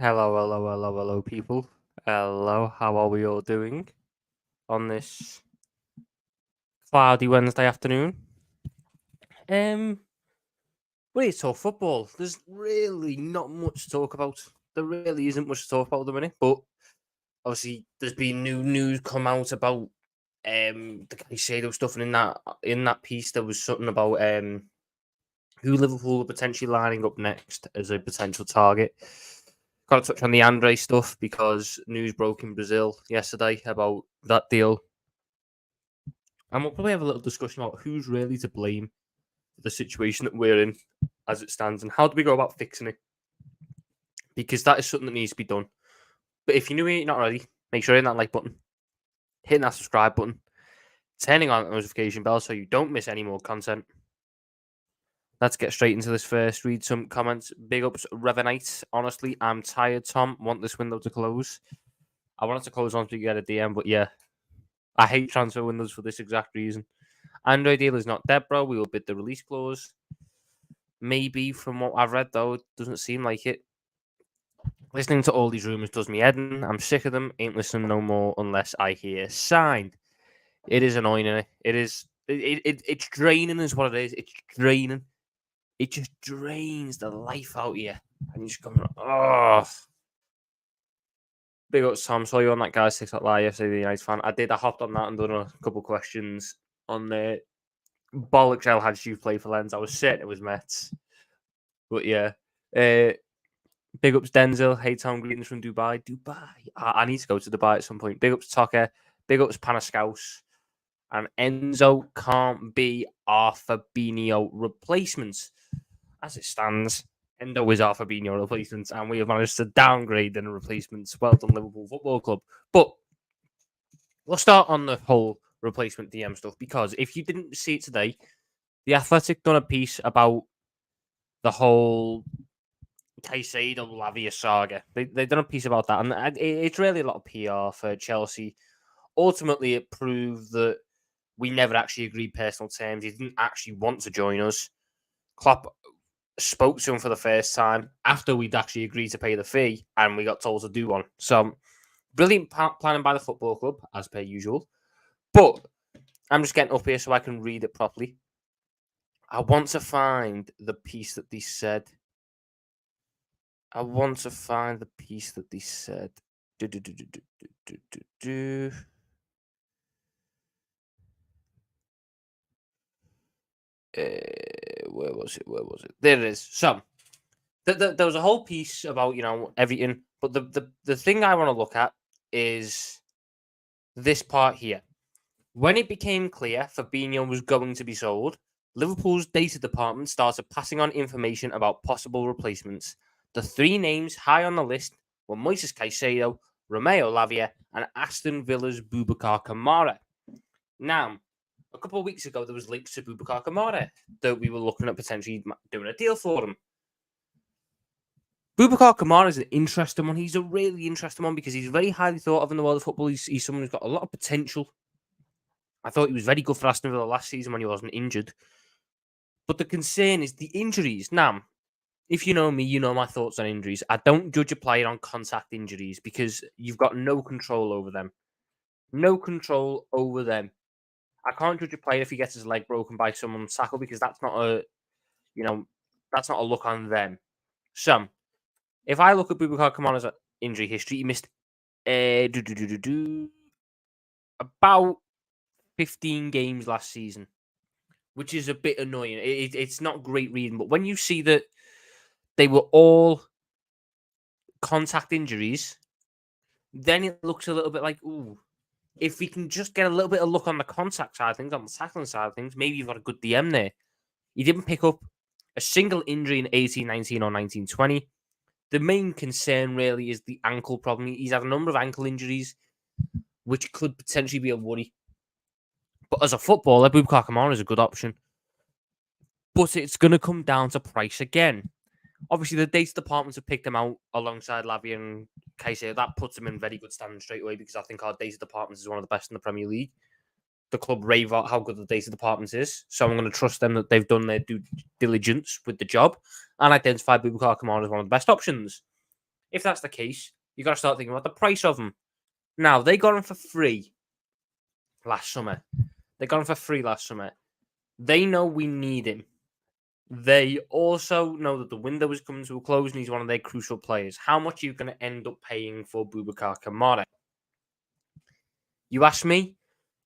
Hello, people. Hello, how are we all doing on this cloudy Wednesday afternoon? Well, it's all football. There's really not much to talk about. There really isn't much to talk about at the minute, but obviously there's been new news come out about the Caicedo stuff, and in that piece there was something about who Liverpool are potentially lining up next as a potential target. Got to touch on the Andre stuff because news broke in Brazil yesterday about that deal. And we'll probably have a little discussion about who's really to blame for the situation that we're in as it stands and how do we go about fixing it. Because that is something that needs to be done. But if you're new here, you're not already, make sure you're hitting that like button, hitting that subscribe button, turning on the notification bell so you don't miss any more content. Let's get straight into this first. Read some comments. Big ups, Revenite. Honestly, I'm tired, Tom. Want this window to close. I want it to close once we get a DM, but yeah. I hate transfer windows for this exact reason. Android deal is not dead, bro. We will bid the release clause. Maybe, from what I've read, though, it doesn't seem like it. Listening to all these rumours does me head in. I'm sick of them. Ain't listening no more unless I hear signed. It is annoying, innit? It is. It's draining, is what it is. It's draining. It just drains the life out of you. And you just go, oh. Big up, Tom. Saw you on that guy's TikTok live yesterday, the United fan. I hopped on that and done a couple questions on the bollocks El Hadji play for Lens. I was certain it was Mets. But yeah. Big ups, Denzel. Hey, Tom. Greetings from Dubai. I need to go to Dubai at some point. Big ups, Tucker. Big ups, Panaskaus. And Enzo can't be our Fabinho replacements. As it stands, Endo is our Fabinho replacements, and we have managed to downgrade the replacements. Well done, Liverpool Football Club. But we'll start on the whole replacement DM stuff, because if you didn't see it today, The Athletic done a piece about the whole Caicedo Lavia saga. They done a piece about that, and it's really a lot of PR for Chelsea. Ultimately, it proved that we never actually agreed personal terms. He didn't actually want to join us. Klopp spoke to him for the first time after we'd actually agreed to pay the fee, and we got told to do one. So, brilliant planning by the football club, as per usual. But I'm just getting up here so I can read it properly. I want to find the piece that they said. Where was it? There it is. So, there was a whole piece about, everything. But the thing I want to look at is this part here. When it became clear Fabinho was going to be sold, Liverpool's data department started passing on information about possible replacements. The three names high on the list were Moises Caicedo, Romeo Lavia, and Aston Villa's Boubacar Kamara. Now, a couple of weeks ago, there was links to Boubacar Kamara that we were looking at potentially doing a deal for him. Boubacar Kamara is an interesting one. He's a really interesting one because he's very highly thought of in the world of football. He's someone who's got a lot of potential. I thought he was very good for Aston Villa last season when he wasn't injured. But the concern is the injuries. Now, if you know me, you know my thoughts on injuries. I don't judge a player on contact injuries because you've got no control over them. No control over them. I can't judge a player if he gets his leg broken by someone's tackle because that's not that's not a look on them. So, if I look at Boubacar Kamara's injury history, he missed about 15 games last season, which is a bit annoying. It's not great reading, but when you see that they were all contact injuries, then it looks a little bit like, ooh, if we can just get a little bit of luck on the contact side of things, on the tackling side of things, maybe you've got a good DM there. He didn't pick up a single injury in 18-19 or 19-20. The main concern really is the ankle problem. He's had a number of ankle injuries, which could potentially be a worry. But as a footballer, Boubacar Kamara is a good option. But it's going to come down to price again. Obviously, the data departments have picked him out alongside Lavia and Caicedo. That puts him in very good standing straight away because I think our data department is one of the best in the Premier League. The club rave out how good the data department is. So I'm going to trust them that they've done their due diligence with the job and identified Boubacar Kamara as one of the best options. If that's the case, you got to start thinking about the price of them. Now, they got him for free last summer. They got him for free last summer. They know we need him. They also know that the window is coming to a close and he's one of their crucial players. How much are you going to end up paying for Boubacar Kamara? You ask me,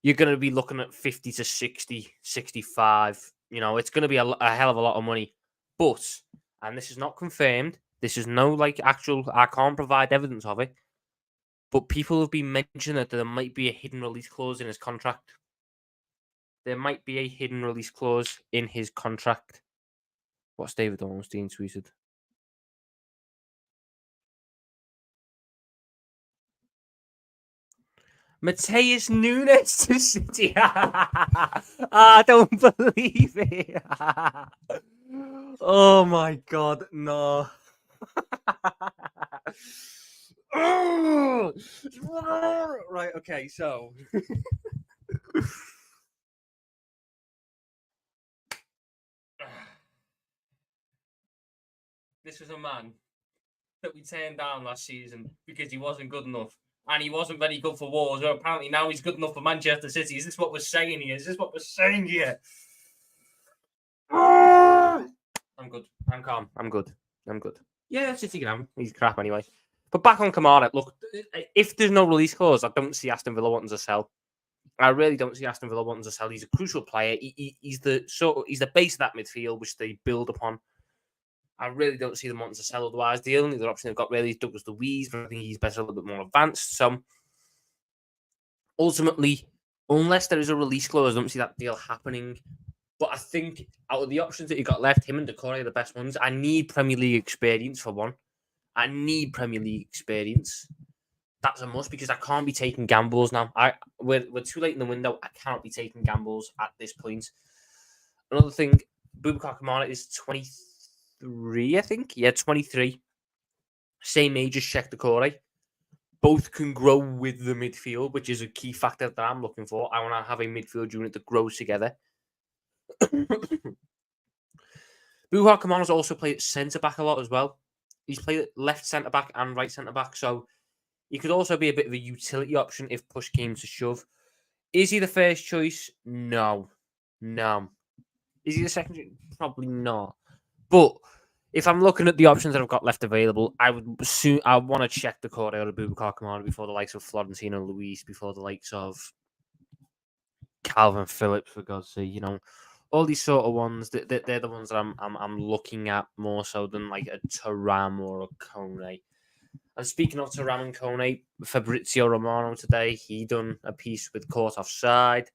you're going to be looking at 50 to 60, 65. You know, it's going to be a hell of a lot of money. But, and this is not confirmed, this is no actual, I can't provide evidence of it, but people have been mentioning that there might be a hidden release clause in his contract. There might be a hidden release clause in his contract. What's David Ornstein tweeted? Mateus Nunes to City. I don't believe it. Oh my God, no. Right, okay, so. This was a man that we turned down last season because he wasn't good enough. And he wasn't very good for Wolves. Well, apparently now he's good enough for Manchester City. Is this what we're saying here? Is this what we're saying here? I'm good. I'm calm. I'm good. I'm good. Yeah, City can. He's crap anyway. But back on Kamara, look, if there's no release clause, I don't see Aston Villa wanting to sell. I really don't see Aston Villa wanting to sell. He's a crucial player. He's the base of that midfield which they build upon. I really don't see them wanting to sell otherwise. The only other option they've got really is Douglas Luiz, but I think he's better, a little bit more advanced. So ultimately, unless there is a release clause, I don't see that deal happening. But I think out of the options that you got left, him and Decore are the best ones. I need Premier League experience for one. I need Premier League experience. That's a must because I can't be taking gambles now. We're too late in the window. I cannot be taking gambles at this point. Another thing, Boubacar Kamara is 23, I think. Yeah, 23. Same age as Sheikh Decore. Both can grow with the midfield, which is a key factor that I'm looking for. I want to have a midfield unit that grows together. Boubacar Kamara's also played at centre-back a lot as well. He's played at left centre-back and right centre-back, so he could also be a bit of a utility option if push came to shove. Is he the first choice? No. Is he the second choice? Probably not. But if I'm looking at the options that I've got left available, I want to check the core out of Boubacar Kamara before the likes of Florentino Luis, before the likes of Calvin Phillips, for God's sake. You know, all these sort of ones. They're the ones that I'm looking at more so than like a Thuram or a Kone. And speaking of Thuram and Kone, Fabrizio Romano today, he done a piece with Caught Offside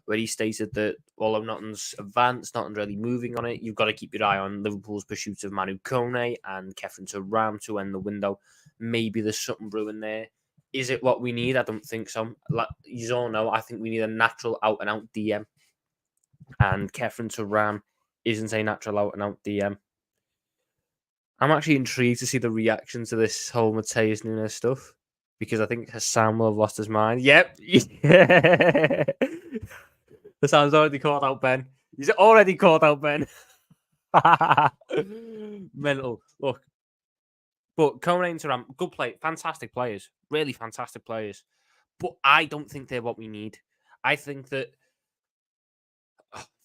where he stated that although nothing's advanced, nothing's really moving on it, you've got to keep your eye on Liverpool's pursuits of Manu Kone and Kefren Thuram to end the window. Maybe there's something brewing there. Is it what we need? I don't think so. Like you all know, I think we need a natural out-and-out DM. And Kefren Thuram isn't a natural out-and-out DM. I'm actually intrigued to see the reaction to this whole Mateus Nunes stuff because I think Hassan will have lost his mind. Yep. Yeah. Hassan's already called out Ben. He's already called out Ben. Mental. Look. But Kone and Thuram, good play, fantastic players. Really fantastic players. But I don't think they're what we need. I think that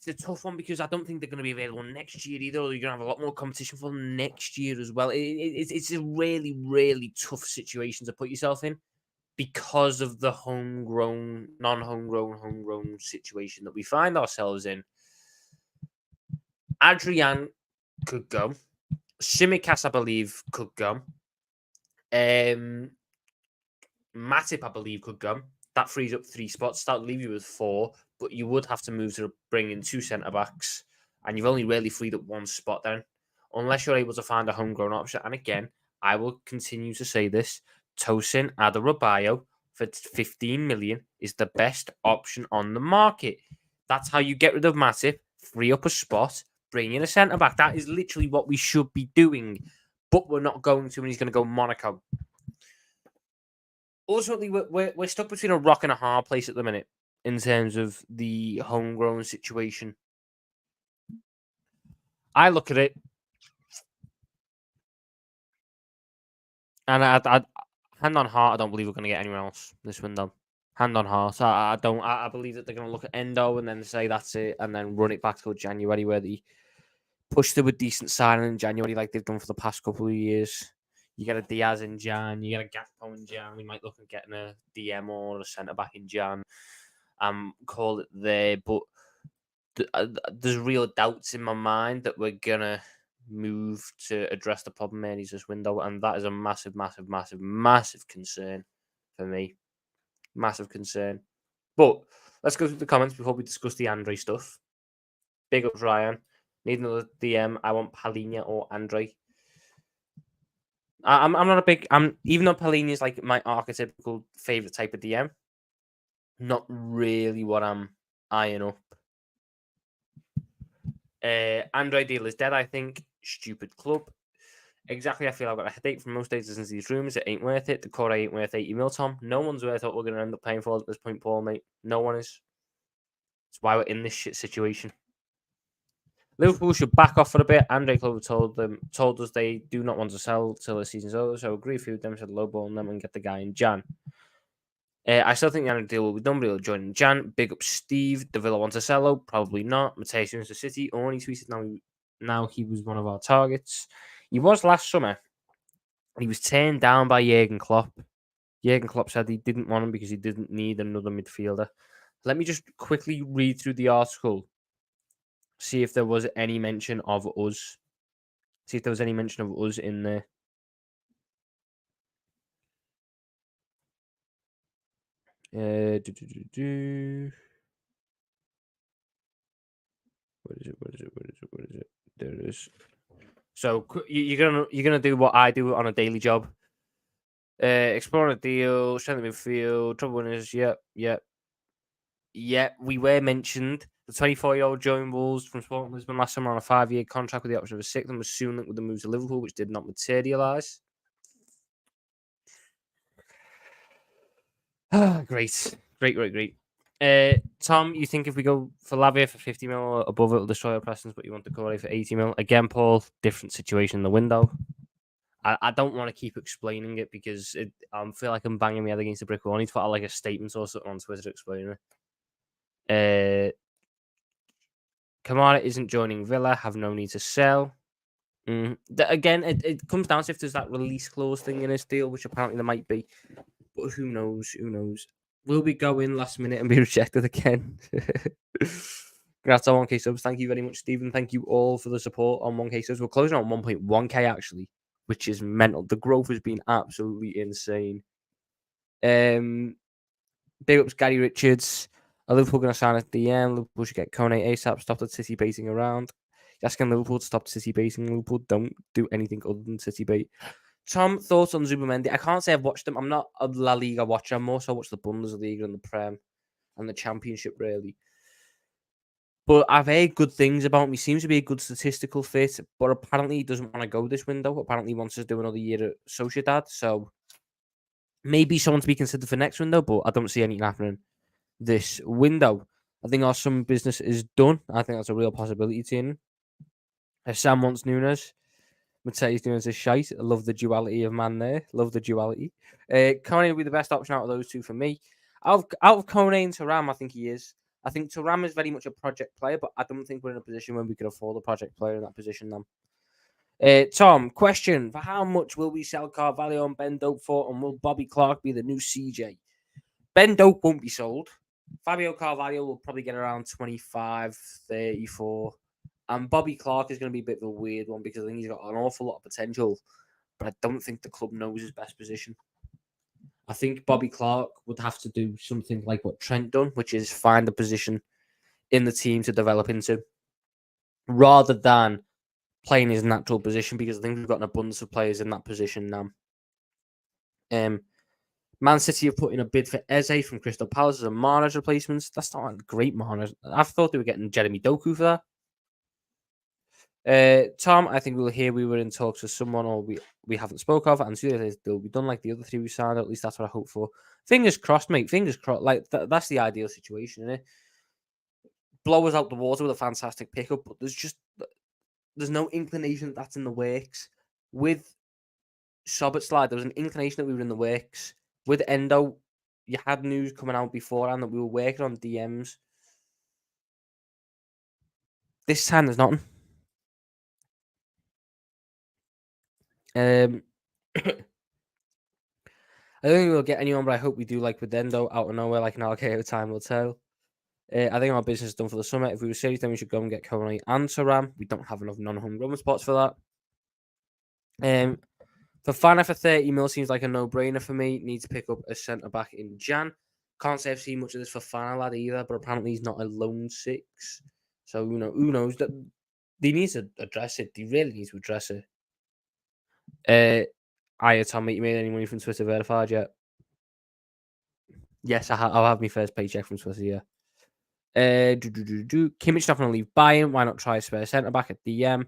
it's a tough one because I don't think they're going to be available next year either. You're going to have a lot more competition for them next year as well. It's a really, really tough situation to put yourself in because of the homegrown, homegrown situation that we find ourselves in. Adrian could go. Tsimikas, I believe, could go. Matip, I believe, could go. That frees up 3 spots. That would leave you with 4, but you would have to move to bring in 2 centre-backs, and you've only really freed up 1 spot then, unless you're able to find a homegrown option. And again, I will continue to say this, Tosin Adarabioyo for 15 million is the best option on the market. That's how you get rid of Matip, free up a spot, bring in a centre-back. That is literally what we should be doing, but we're not going to, and he's going to go Monaco. Ultimately, we're stuck between a rock and a hard place at the minute in terms of the homegrown situation. I look at it. And I hand on heart, I don't believe we're going to get anyone else this window. Hand on heart, I don't. I believe that they're going to look at Endo and then say that's it, and then run it back till January, where they push through a decent signing in January, like they've done for the past couple of years. You get a Diaz in Jan, you get a Gakpo in Jan. We might look at getting a DM or a centre back in Jan. Call it there, but there's real doubts in my mind that we're gonna move to address the problem areas this window, and that is a massive, massive, massive, massive concern for me. Massive concern. But let's go through the comments before we discuss the Andre stuff. Big ups, Ryan. Need another DM. I want Palhinha or Andre. I'm not a big. Even though Palhinha is like my archetypical favorite type of DM. Not really what I'm eyeing up. Andre deal is dead, I think. Stupid club. Exactly, I feel I've got a headache from most days since these rooms. It ain't worth it. The core ain't worth 80 mil, Tom. No one's worth what we're going to end up paying for at this point, Paul, mate. No one is. That's why we're in this shit situation. Liverpool should back off for a bit. Andre Clover told us they do not want to sell till the season's over, so agree with them, said lowball them and get the guy in Jan. I still think the Andre deal will be done, but he'll join in Jan. Big up Steve. The Villa want to sell, probably not. Mateus to City. Only tweeted now he was one of our targets. He was last summer. He was turned down by Jurgen Klopp. Jurgen Klopp said he didn't want him because he didn't need another midfielder. Let me just quickly read through the article. See if there was any mention of us. See if there was any mention of us in there. What is it? There it is. So you're gonna do what I do on a daily job. Exploring a deal, strength of midfield, trouble winners. Yep. We were mentioned. The 24-year-old joined Wolves from Sporting Lisbon last summer on a 5-year contract with the option of a sixth, and was soon linked with the move to Liverpool, which did not materialise. Great. Tom, you think if we go for Lavia for 50 mil or above, it'll destroy our presence, but you want the Corey for 80 mil? Again, Paul, different situation in the window. I don't want to keep explaining it because I feel like I'm banging my head against a brick wall. I need to put out like a statement or something on Twitter explaining it. Kamara isn't joining Villa, have no need to sell. Again, it comes down to if there's that release clause thing in this deal, which apparently there might be. But who knows? Will we go in last minute and be rejected again? Congrats on 1K subs. Thank you very much, Stephen. Thank you all for the support on 1K subs. We're closing on 1.1K actually, which is mental. The growth has been absolutely insane. Big ups, Gary Richards. Are Liverpool going to sign at the end? Liverpool should get Kone ASAP. Stop the City baiting around. Asking Liverpool to stop City baiting. Liverpool don't do anything other than City bait. Tom, thoughts on Zubamendi? I can't say I've watched them. I'm not a La Liga watcher. I'm more so watch the Bundesliga and the Prem and the Championship, really. But I've heard good things about him. He seems to be a good statistical fit, but apparently he doesn't want to go this window. Apparently he wants to do another year at Sociedad. So maybe someone to be considered for next window, but I don't see anything happening this window. I think our summer business is done. I think that's a real possibility to him. Sam wants Nunes. Mateus Nunes is shite. I love the duality of man there. Love the duality. Kone will be the best option out of those two for me. Out of Kone and Thuram, I think he is. I think Thuram is very much a project player, but I don't think we're in a position where we could afford a project player in that position now. Tom, question. For how much will we sell Carvalho and Ben Dope for, and will Bobby Clark be the new CJ? Ben Dope won't be sold. Fabio Carvalho will probably get around 25, 34. And Bobby Clark is going to be a bit of a weird one because I think he's got an awful lot of potential, but I don't think the club knows his best position. I think Bobby Clark would have to do something like what Trent done, which is find a position in the team to develop into, rather than playing his natural position, because I think we've got an abundance of players in that position now. Man City have put in a bid for Eze from Crystal Palace as a Mahrez replacement. That's not a great Mahrez. I thought they were getting Jeremy Doku for that. Tom, I think we were in talks with someone or we haven't spoke of, and they'll be done like the other three we signed. At least that's what I hope for. Fingers crossed, mate. Fingers crossed. Like that's the ideal situation, isn't it? Blow us out the water with a fantastic pickup, but there's no inclination that's in the works with Szoboszlai, there was an inclination that we were in the works. With Endo, you had news coming out beforehand that we were working on DMs. This time there's nothing. I don't think we'll get anyone, but I hope we do. Like with Endo, out of nowhere, like an RKO, time will tell. I think our business is done for the summer. If we were serious, then we should go and get Konate and Saram. We don't have enough non-home run spots for that. For Fana for 30 mil seems like a no-brainer for me. Need to pick up a centre back in Jan. Can't say I've seen much of this for Fana lad either, but apparently he's not a lone six. So who knows that they need to address it. They really need to address it. Tommy, you made any money from Twitter verified yet? Yes, I'll have my first paycheck from Twitter. Yeah. Kimmich not going to leave Bayern. Why not try a spare centre back at DM?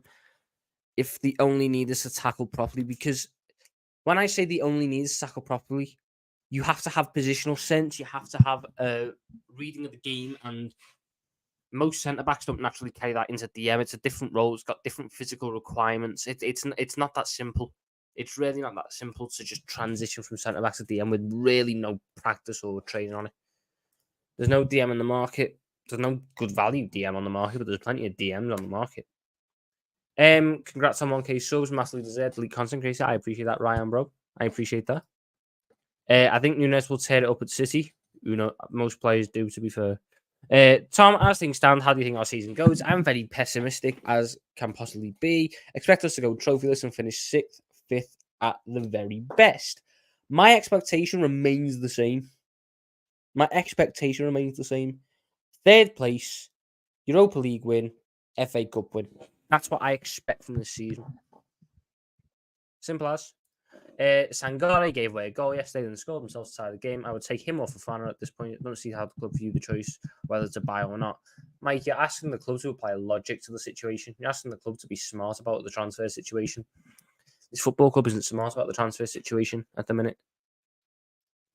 If the only need is to tackle properly, because when I say the only need is to tackle properly, you have to have positional sense. You have to have a reading of the game, and most centre backs don't naturally carry that into DM. It's a different role. It's got different physical requirements. It's not that simple. It's really not that simple to just transition from centre back to DM with really no practice or training on it. There's no DM in the market. There's no good value DM on the market, but there's plenty of DMs on the market. Congrats on 1K subs, massively deserved. Elite content creator. I appreciate that, Ryan, bro. I appreciate that. I think Nunes will tear it up at City. Most players do, to be fair. Tom, as things stand, how do you think our season goes? I'm very pessimistic as can possibly be. Expect us to go trophyless and finish 6th, 5th at the very best. My expectation remains the same. 3rd place, Europa League win, FA Cup win. That's what I expect from this season. Simple as. Sangare gave away a goal yesterday and scored himself to tie the game. I would take him off for Fana at this point. I don't see how the club view the choice whether to buy or not. Mike, you're asking the club to apply logic to the situation. You're asking the club to be smart about the transfer situation. This football club isn't smart about the transfer situation at the minute.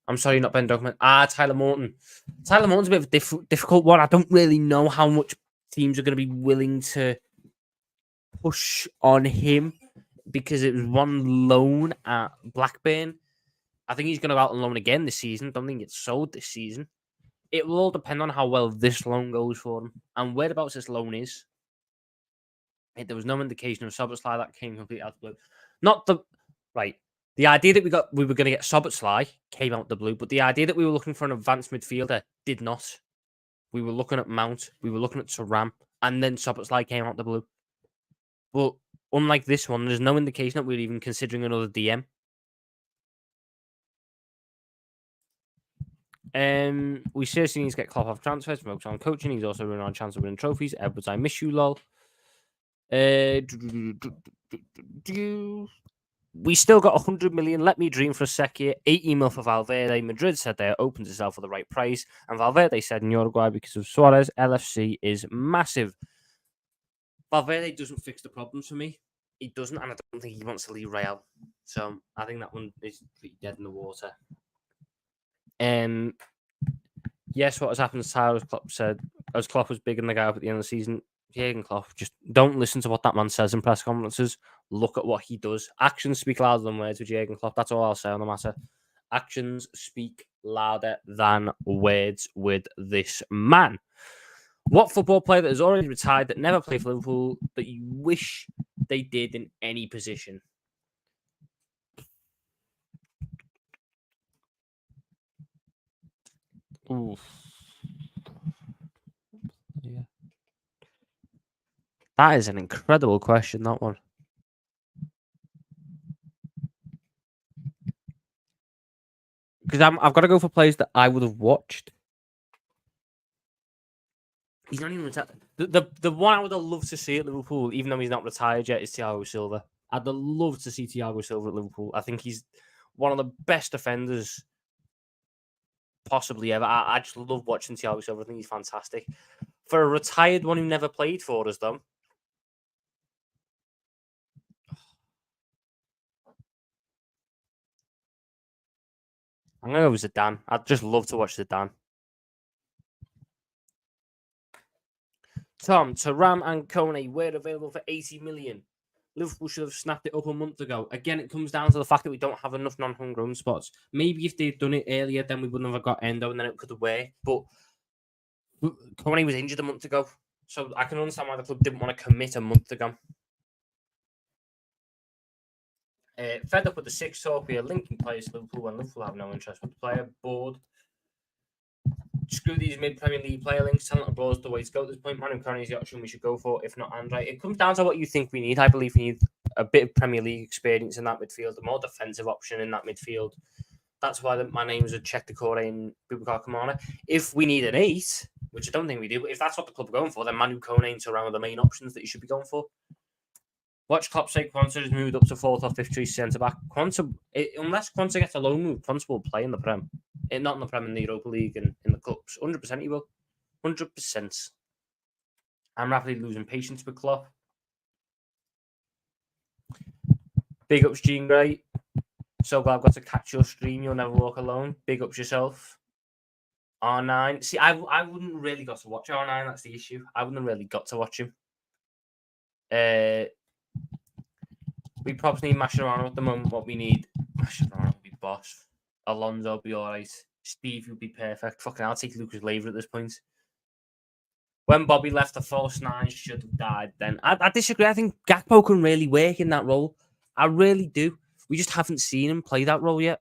I'm sorry, not Ben Dogman. Tyler Morton. Tyler Morton's a bit of a difficult one. I don't really know how much teams are going to be willing to push on him because it was one loan at Blackburn. I think he's going to go out on loan again this season. Don't think it's sold this season. It will all depend on how well this loan goes for him and whereabouts this loan is. There was no indication of Szoboszlai that came completely out of the blue. Not the right. The idea that we were going to get Szoboszlai came out of the blue, but the idea that we were looking for an advanced midfielder did not. We were looking at Mount, we were looking at Thuram, and then Szoboszlai came out of the blue. But unlike this one, there's no indication that we're even considering another DM. We seriously need to get Klopp off transfers, focus on coaching. He's also running on chance of winning trophies. Edwards, I miss you, lol. We still got 100 million. Let me dream for a sec here. 80 mil for Valverde. Madrid said they're open to sell for the right price. And Valverde said in Uruguay because of Suarez, LFC is massive. Valverde doesn't fix the problems for me. He doesn't, and I don't think he wants to leave Real. So I think that one is pretty dead in the water. Yes, what has happened to Tyler, as Klopp said, as Klopp was bigging the guy up at the end of the season, Jurgen Klopp, just don't listen to what that man says in press conferences. Look at what he does. Actions speak louder than words with Jurgen Klopp. That's all I'll say on the matter. Actions speak louder than words with this man. What football player that has already retired, that never played for Liverpool, that you wish they did in any position? Oof. Yeah. That is an incredible question, that one. Because I've got to go for players that I would have watched. He's not even retired. The one I would have loved to see at Liverpool, even though he's not retired yet, is Thiago Silva. I'd have loved to see Thiago Silva at Liverpool. I think he's one of the best defenders possibly ever. I just love watching Thiago Silva. I think he's fantastic. For a retired one who never played for us, though, I'm going to go with Zidane. I'd just love to watch Zidane. Tom, Thuram and Kone were available for 80 million. Liverpool should have snapped it up a month ago. Again, it comes down to the fact that we don't have enough non-homegrown spots. Maybe if they'd done it earlier, then we wouldn't have got Endo, and then it could have worked. But Coney was injured a month ago, so I can understand why the club didn't want to commit a month ago. Fed up with the 6 talk, we are linking players to Liverpool when Liverpool have no interest with the player. Board. Screw these mid-Premier League player links. Talent abroad is the way to go at this point. Manu Coney is the option we should go for, if not Andre. It comes down to what you think we need. I believe we need a bit of Premier League experience in that midfield, a more defensive option in that midfield. That's why my names are Check Decore and Boubacar Kamara. If we need an 8, which I don't think we do, but if that's what the club are going for, then Manu Coney and Serrano are the main options that you should be going for. Watch Klopp say Quanta has moved up to 4th or 5th choice centre back. Unless Quanta gets a loan move, Quanta will play in the Prem. Not in the Prem, in the Europa League and in the Cups. 100% he will. 100%. I'm rapidly losing patience with Klopp. Big ups, Jean Gray. So glad I've got to catch your stream. You'll never walk alone. Big ups yourself. R9. See, I wouldn't really got to watch R9. That's the issue. I wouldn't really got to watch him. We probably need Mascherano at the moment. What we need, Mascherano will be boss. Alonso will be all right. Steve will be perfect. Fucking, I'll take Lucas Leiva at this point. When Bobby left, the false 9 should have died then. I disagree. I think Gakpo can really work in that role. I really do. We just haven't seen him play that role yet.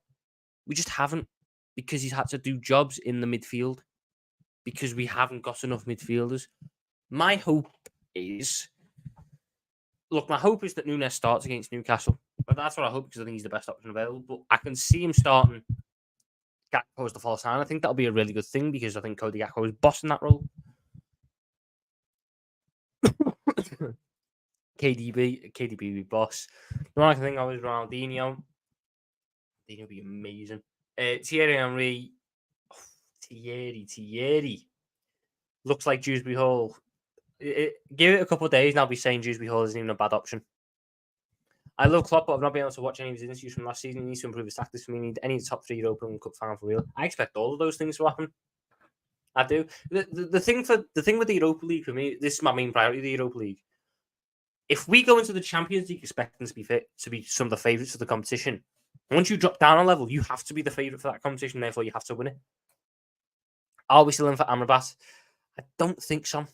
We just haven't, because he's had to do jobs in the midfield, because we haven't got enough midfielders. My hope is... Look, my hope is that Núñez starts against Newcastle. But that's what I hope, because I think he's the best option available. But I can see him starting Gakpo as the false 9. I think that'll be a really good thing, because I think Cody Gakpo is boss in that role. KDB will be boss. The one I can think of is Ronaldinho. Ronaldinho would be amazing. Thierry Henry. Oh, Thierry. Looks like Dewsbury Hall. Give it a couple of days and I'll be saying Dewsbury Hall isn't even a bad option. I love Klopp, but I've not been able to watch any of his interviews from last season. He needs to improve his tactics for me. Need any of the top 3 European Cup final for real. I expect all of those things to happen. I do. The thing with the Europa League for me, this is my main priority, the Europa League. If we go into the Champions League expecting to be fit to be some of the favourites of the competition, once you drop down a level, you have to be the favourite for that competition. Therefore, you have to win it. Are we still in for Amrabat? I don't think so.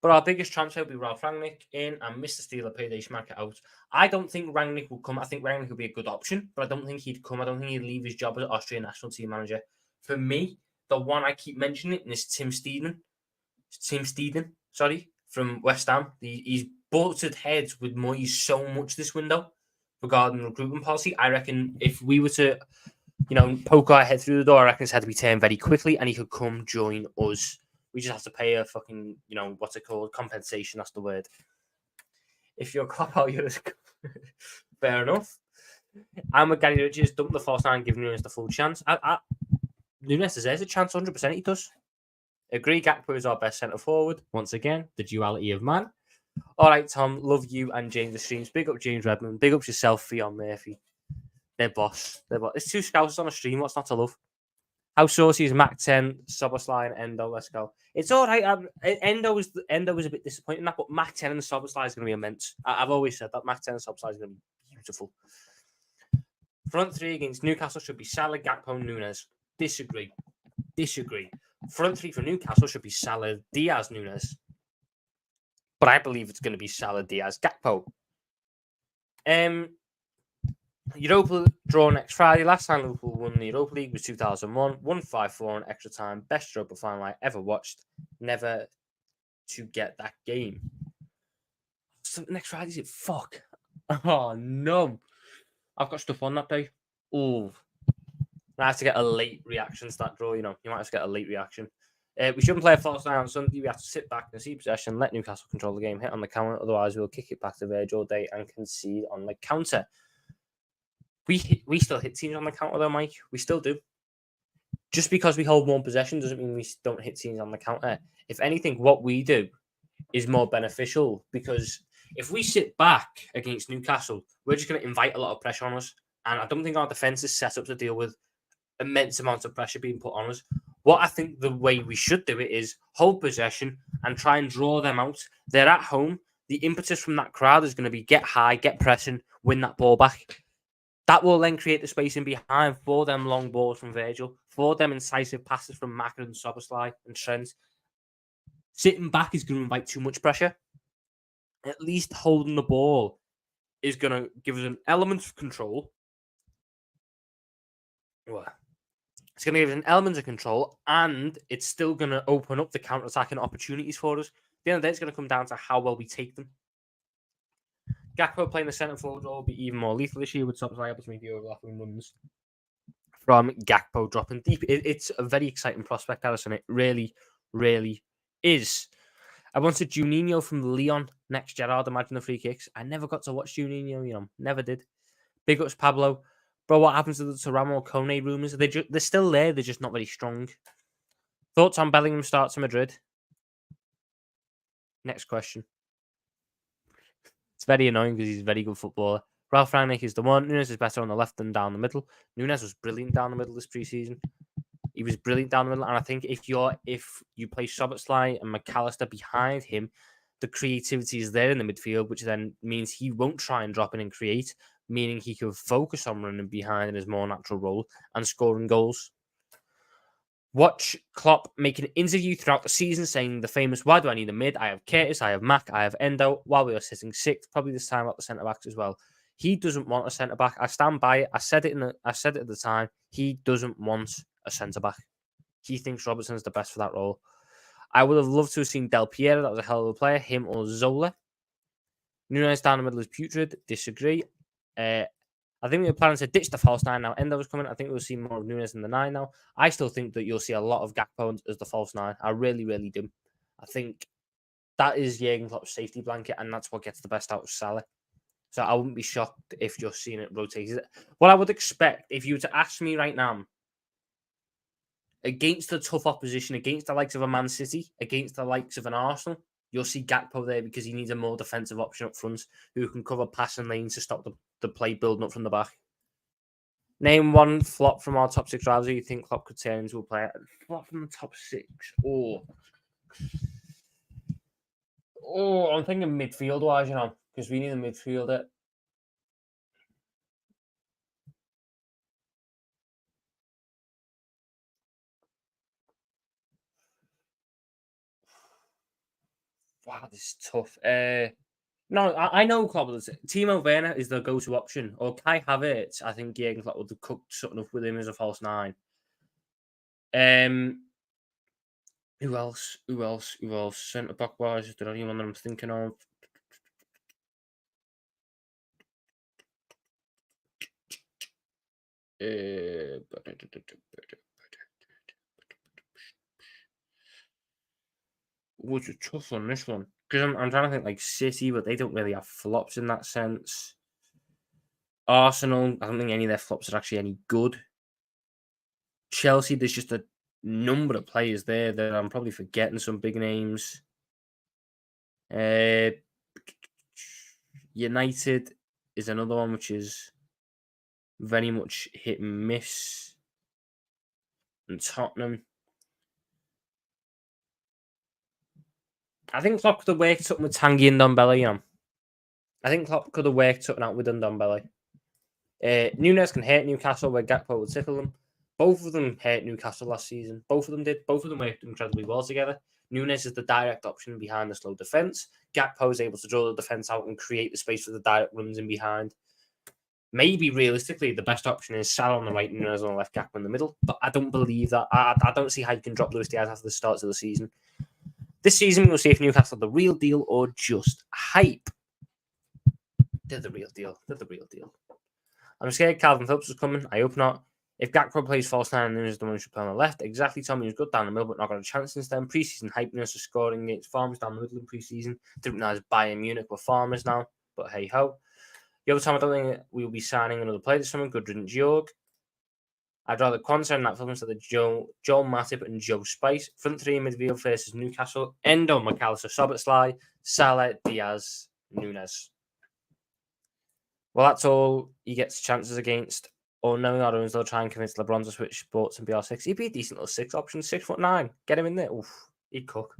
But our biggest transfer will be Ralph Rangnick in and Mr. Steeler Payday Schmack it out. I don't think Rangnick will come. I think Rangnick will be a good option, but I don't think he'd come. I don't think he'd leave his job as Austrian national team manager. For me, the one I keep mentioning is Tim Steeden, from West Ham. He's butted heads with Moyes so much this window regarding recruitment policy. I reckon if we were to, poke our head through the door, I reckon his head to be turned very quickly and he could come join us. We just have to pay a fucking, what's it called? Compensation, that's the word. If you're Klopp out, you're just... Fair enough. I'm with Gary Richards, dump the false 9, give Núñez the full chance. Núñez deserves a chance, 100% he does. Agree, Gakpo is our best centre forward. Once again, the duality of man. All right, Tom, love you and James the streams. Big up James Redmond. Big up yourself, Fionn Murphy. They're boss. There's 2 scouts on a stream. What's not to love? How saucy is Mac 10, Soboslai and Endo? Let's go. It's all right. Endo was a bit disappointing, that, but Mac 10 and Soboslai is going to be immense. I've always said that Mac 10 and Soboslai is going to be beautiful. Front 3 against Newcastle should be Salah, Gakpo, Núñez. Disagree. Front 3 for Newcastle should be Salah, Diaz, Núñez. But I believe it's going to be Salah, Diaz, Gakpo. Europa draw next Friday. Last time Liverpool won the Europa League was 2001. 1-5-4 in extra time. Best Europa final I ever watched. Never to get that game. So next Friday, is it? Fuck. Oh, no. I've got stuff on that day. Oh. I have to get a late reaction to that draw. You might have to get a late reaction. We shouldn't play a false 9 on Sunday. We have to sit back and see possession, let Newcastle control the game, hit on the counter. Otherwise, we'll kick it back to Verge all day and concede on the counter. We still hit teams on the counter, though, Mike. We still do. Just because we hold more possession doesn't mean we don't hit teams on the counter. If anything, what we do is more beneficial, because if we sit back against Newcastle, we're just going to invite a lot of pressure on us. And I don't think our defence is set up to deal with immense amounts of pressure being put on us. What I think the way we should do it is hold possession, and try and draw them out. They're at home. The impetus from that crowd is going to be get high, get pressing, win that ball back. That will then create the spacing behind for them long balls from Virgil, for them incisive passes from Maka and Soboslai and Trent. Sitting back is going to invite too much pressure. At least holding the ball is going to give us an element of control. It's going to give us an element of control, and it's still going to open up the counter-attacking opportunities for us. At the end of the day, it's going to come down to how well we take them. Gakpo playing the centre forward will be even more lethal this year with Soboslai able to make the overlapping runs from Gakpo dropping deep. It's a very exciting prospect, Alison. It really, really is. I wanted Juninho from Leon next Gerrard. Imagine the free kicks. I never got to watch Juninho, never did. Big ups, Pablo. Bro, what happens to the Ramo Kone rumours? They're still there, they're just not very strong. Thoughts on Bellingham start to Madrid? Next question. It's very annoying because he's a very good footballer. Ralph Rangnick is the one. Nunes is better on the left than down the middle. Nunes was brilliant down the middle this preseason. He was brilliant down the middle, and I think if you play Soboslai and McAllister behind him, the creativity is there in the midfield, which then means he won't try and drop in and create, meaning he can focus on running behind in his more natural role and scoring goals. Watch Klopp make an interview throughout the season saying the famous, "Why do I need a mid? I have Curtis, I have Mac, I have Endo," while we are sitting sixth, probably this time about the centre-backs as well. He doesn't want a centre-back. I stand by it. I said it at the time. He doesn't want a centre-back. He thinks Robertson's the best for that role. I would have loved to have seen Del Piero. That was a hell of a player. Him or Zola. Nunes down the middle is putrid. Disagree. I think we were planning to ditch the false nine now. Endo was coming. I think we'll see more of Nunes in the nine now. I still think that you'll see a lot of Gakpo as the false nine. I really, really do. I think that is Jurgen Klopp's safety blanket, and that's what gets the best out of Salah. So I wouldn't be shocked if you're seeing it rotate. What I would expect, if you were to ask me right now, against the tough opposition, against the likes of a Man City, against the likes of an Arsenal, you'll see Gakpo there because he needs a more defensive option up front who can cover passing lanes to stop the play building up from the back. Name one flop from our top six rivals who you think Klopp could turn into a player. Flop from the top six? I'm thinking midfield-wise, because we need a midfielder. Wow, this is tough. No, I know Klopp. Timo Werner is the go-to option, or Kai Havertz. I think Jurgen Klopp would have cooked something up with him as a false nine. Who else? Centre back wise, is there anyone that I'm thinking of? Was a tough one, this one. Because I'm trying to think like City, but they don't really have flops in that sense. Arsenal, I don't think any of their flops are actually any good. Chelsea, there's just a number of players there that I'm probably forgetting some big names. United is another one which is very much hit and miss. And Tottenham. I think Klopp could have worked something with Tanguy and Ndombele, I think Klopp could have worked something out with Ndombele. Nunes can hurt Newcastle where Gakpo would tickle them. Both of them hurt Newcastle last season. Both of them did. Both of them worked incredibly well together. Nunes is the direct option behind the slow defence. Gakpo is able to draw the defence out and create the space for the direct runs in behind. Maybe realistically, the best option is Salah on the right, Nunes on the left, Gakpo in the middle. But I don't believe that. I don't see how you can drop Luis Diaz after the start of the season. This season, we'll see if Newcastle are the real deal or just hype. They're the real deal. I'm scared Calvin Phillips is coming. I hope not. If Gakpo plays false nine, then is the one who should play on the left. Exactly. Tommy was good down the middle, but not got a chance since then. Preseason hypeness of scoring against Farmers down the middle in preseason. Didn't realize Bayern Munich were Farmers now, but hey ho. The other time, I don't think we'll be signing another player this summer. Good riddance, Jorg. I'd rather Quansah and that film instead of Joel Matip and Joe Spice. Front three midfield versus Newcastle. Endo, McAllister, Szoboszlai, Salah, Diaz, Nunes. Well, that's all he gets chances against. Or knowing our own, they'll try and convince LeBron to switch sports and BR6. He'd be a decent little 6 option, 6'9". Get him in there. Oof. He'd cook.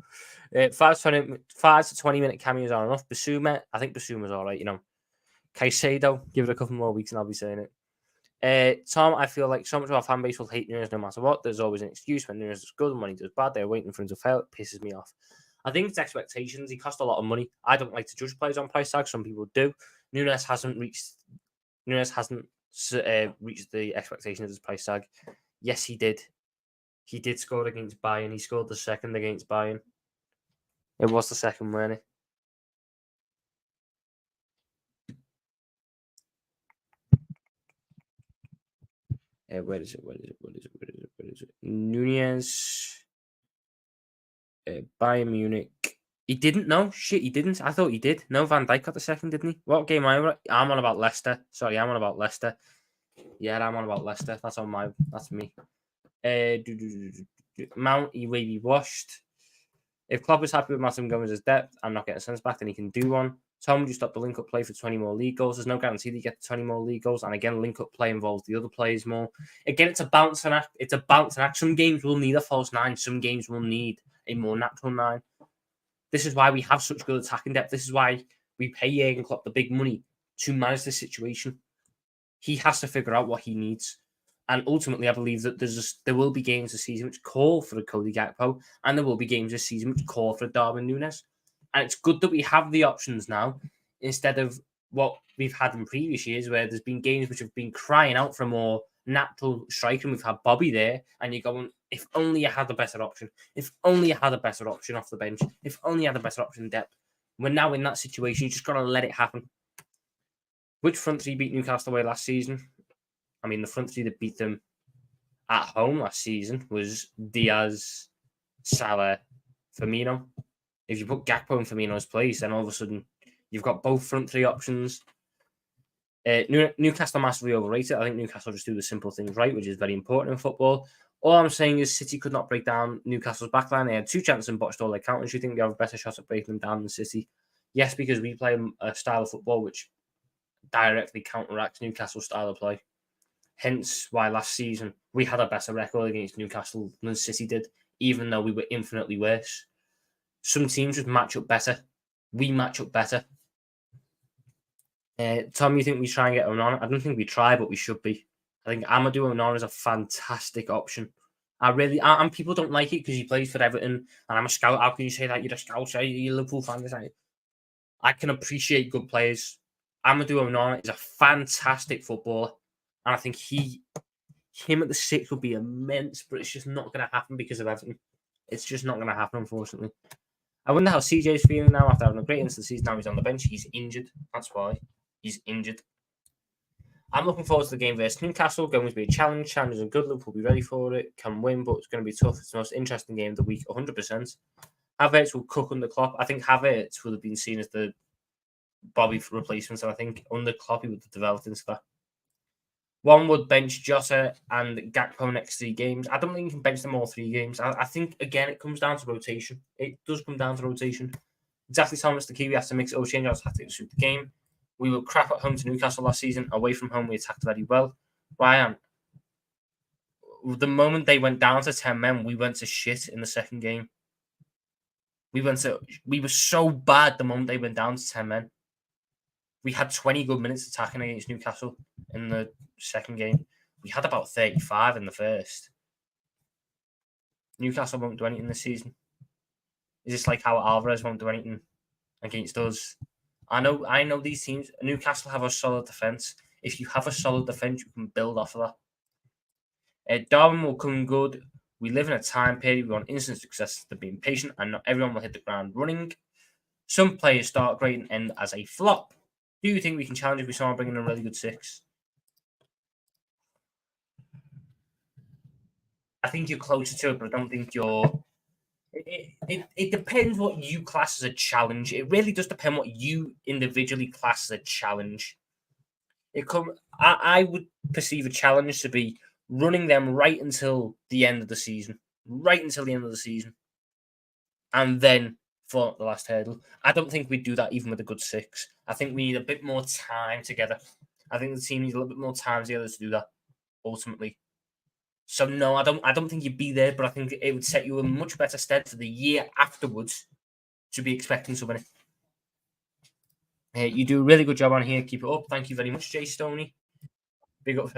5 to 20 minute cameos are enough. Basuma, I think Basuma's all right. Caicedo, give it a couple more weeks and I'll be saying it. Tom, I feel like so much of our fan base will hate Nunes no matter what. There's always an excuse when Nunes is good and when he does bad. They're waiting for him to fail. It pisses me off. I think it's expectations. He cost a lot of money. I don't like to judge players on price tag. Some people do. Nunes hasn't reached the expectation of his price tag. Yes, he did. He did score against Bayern. He scored the second against Bayern. It was the second, wasn't it? Where is it? Nunez, Bayern Munich. He didn't. No, shit, he didn't. I thought he did. No, Van Dijk got the second, didn't he? What game I'm on about Leicester. Sorry, I'm on about Leicester. Yeah, I'm on about Leicester. That's me. Mount, he will be washed. If Klopp is happy with Martin Gomez's depth and not getting sense back, then he can do one. Tom, would you stop the link-up play for 20 more league goals? There's no guarantee that you get the 20 more league goals. And again, link-up play involves the other players more. Again, it's a balancing act. Some games will need a false 9. Some games will need a more natural 9. This is why we have such good attacking depth. This is why we pay Jurgen Klopp the big money to manage this situation. He has to figure out what he needs. And ultimately, I believe that there will be games this season which call for a Cody Gakpo, and there will be games this season which call for a Darwin Núñez. And it's good that we have the options now, instead of what we've had in previous years, where there's been games which have been crying out for a more natural striker. And we've had Bobby there, and you're going, if only you had a better option. If only you had a better option off the bench. If only you had a better option in depth. We're now in that situation. You just got to let it happen. Which front three beat Newcastle away last season? I mean, the front three that beat them at home last season was Diaz, Salah, Firmino. If you put Gakpo in Firmino's place, then all of a sudden you've got both front three options. Newcastle massively overrated. I think Newcastle just do the simple things right, which is very important in football. All I'm saying is City could not break down Newcastle's backline. They had 2 chances and botched all their counters. You think they have a better shot at breaking them down than City? Yes, because we play a style of football which directly counteracts Newcastle's style of play. Hence why last season we had a better record against Newcastle than City did, even though we were infinitely worse. Some teams just match up better. We match up better. Tom, you think we try and get Onana? I don't think we try, but we should be. I think Amadou Onana is a fantastic option. And people don't like it because he plays for Everton, and I'm a scout. How can you say that? You're a scout, you're a Liverpool fan. I can appreciate good players. Amadou Onana is a fantastic footballer. And I think him at the 6 would be immense, but it's just not going to happen because of Everton. It's just not going to happen, unfortunately. I wonder how CJ's feeling now after having a great end to the season. Now he's on the bench. He's injured. That's why. He's injured. I'm looking forward to the game versus Newcastle. Going to be a challenge. Challenges are good. Liverpool will be ready for it. Can win, but it's going to be tough. It's the most interesting game of the week, 100%. Havertz will cook under Klopp. I think Havertz would have been seen as the Bobby replacement, and I think under Klopp he would have developed into that. One would bench Jota and Gakpo next 3 games. I don't think you can bench them all 3 games. I think, again, it comes down to rotation. It does come down to rotation. Exactly how much the key we have to mix it or change our tactics to suit the game. We were crap at home to Newcastle last season. Away from home, we attacked very well. Ryan, the moment they went down to 10 men, we went to shit in the second game. We were so bad the moment they went down to 10 men. We had 20 good minutes attacking against Newcastle in the second game. We had about 35 in the first. Newcastle won't do anything this season. Is this like how Alvarez won't do anything against us? I know these teams. Newcastle have a solid defence. If you have a solid defence, you can build off of that. Darwin will come good. We live in a time period. We want instant success to being patient, and not everyone will hit the ground running. Some players start great and end as a flop. Do you think we can challenge if we saw bringing a really good 6? I think you're closer to it, but I don't think you're. It depends what you class as a challenge. It really does depend what you individually class as a challenge. I would perceive a challenge to be running them right until the end of the season. Right until the end of the season. And then for the last hurdle. I don't think we'd do that even with a good 6. I think we need a bit more time together. I think the team needs a little bit more time together to do that, ultimately. So no, I don't think you'd be there, but I think it would set you in much better stead for the year afterwards to be expecting somebody. You do a really good job on here. Keep it up. Thank you very much, Jay Stoney. Big up.